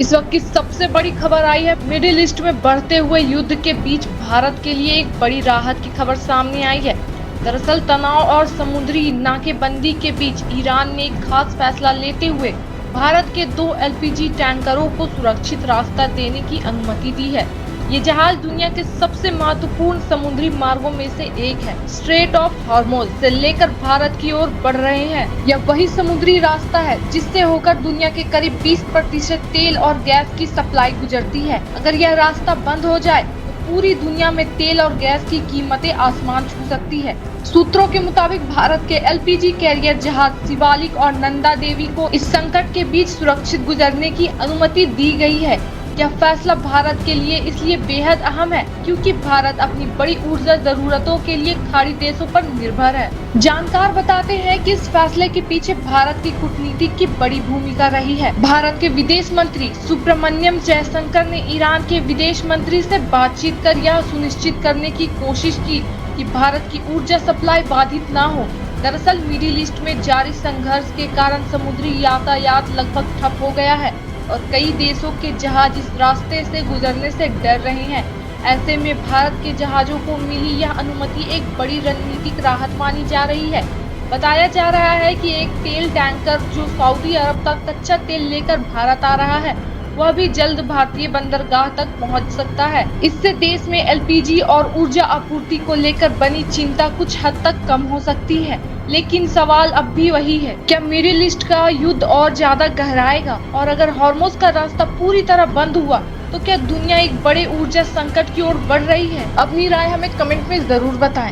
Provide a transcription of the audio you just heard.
इस वक्त की सबसे बड़ी खबर आई है। मिडिल ईस्ट में बढ़ते हुए युद्ध के बीच भारत के लिए एक बड़ी राहत की खबर सामने आई है। दरअसल तनाव और समुद्री नाकेबंदी के बीच ईरान ने एक खास फैसला लेते हुए भारत के 2 एलपीजी टैंकरों को सुरक्षित रास्ता देने की अनुमति दी है। ये जहाज दुनिया के सबसे महत्वपूर्ण समुद्री मार्गों में से एक है। स्ट्रेट ऑफ हॉर्मोज से लेकर भारत की ओर बढ़ रहे हैं। यह वही समुद्री रास्ता है जिससे होकर दुनिया के करीब 20% तेल और गैस की सप्लाई गुजरती है। अगर यह रास्ता बंद हो जाए तो पूरी दुनिया में तेल और गैस की कीमतें आसमान छू सकती है। सूत्रों के मुताबिक भारत के एलपीजी कैरियर जहाज शिवालिक और नंदा देवी को इस संकट के बीच सुरक्षित गुजरने की अनुमति दी गई है। यह फैसला भारत के लिए इसलिए बेहद अहम है क्योंकि भारत अपनी बड़ी ऊर्जा जरूरतों के लिए खाड़ी देशों पर निर्भर है। जानकार बताते हैं कि इस फैसले के पीछे भारत की कूटनीति की बड़ी भूमिका रही है। भारत के विदेश मंत्री सुब्रमण्यम जयशंकर ने ईरान के विदेश मंत्री से बातचीत कर यह सुनिश्चित करने की कोशिश की कि भारत की ऊर्जा सप्लाई बाधित न हो। दरअसल मिडिल ईस्ट में जारी संघर्ष के कारण समुद्री यातायात लगभग ठप हो गया है और कई देशों के जहाज इस रास्ते से गुजरने से डर रहे हैं। ऐसे में भारत के जहाजों को मिली यह अनुमति एक बड़ी रणनीतिक राहत मानी जा रही है। बताया जा रहा है कि एक तेल टैंकर जो सऊदी अरब का कच्चा तेल लेकर भारत आ रहा है, वह भी जल्द भारतीय बंदरगाह तक पहुंच सकता है। इससे देश में एलपीजी और ऊर्जा आपूर्ति को लेकर बनी चिंता कुछ हद तक कम हो सकती है। लेकिन सवाल अब भी वही है, क्या मिडिल ईस्ट का युद्ध और ज्यादा गहराएगा? और अगर हॉर्मोज का रास्ता पूरी तरह बंद हुआ तो क्या दुनिया एक बड़े ऊर्जा संकट की ओर बढ़ रही है? अपनी राय हमें कमेंट में जरूर बताएं।